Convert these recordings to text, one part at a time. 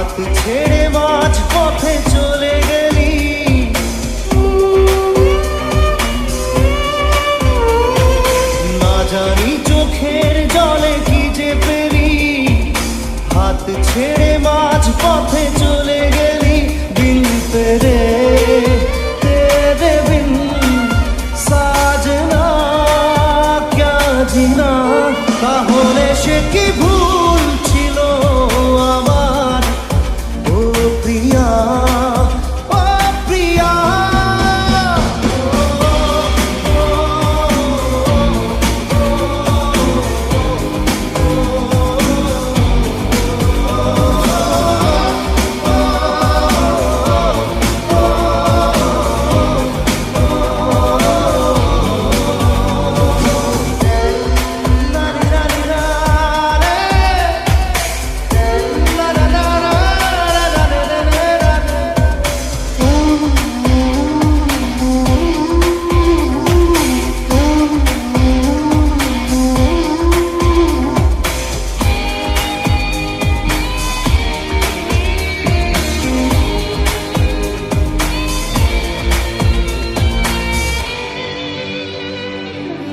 হাত ছেড়ে মাঝ পথে চলে গেলি, না জানি চোখের জলে কি যে পেলি। হাত ছেড়ে মাঝ পথে চলে গেলি, দিন তেরে তেরে বিন সাজনা ক্যা জিনা। তাহলে সে কি ভুল ছিল আমার, ও প্রিয়া ও প্রিয়া।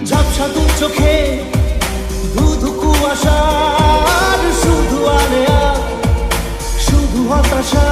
ঝাপসা দু চোখে ধুধু কুয়াশার শুধু আলেয়া, শুধু হতাশা।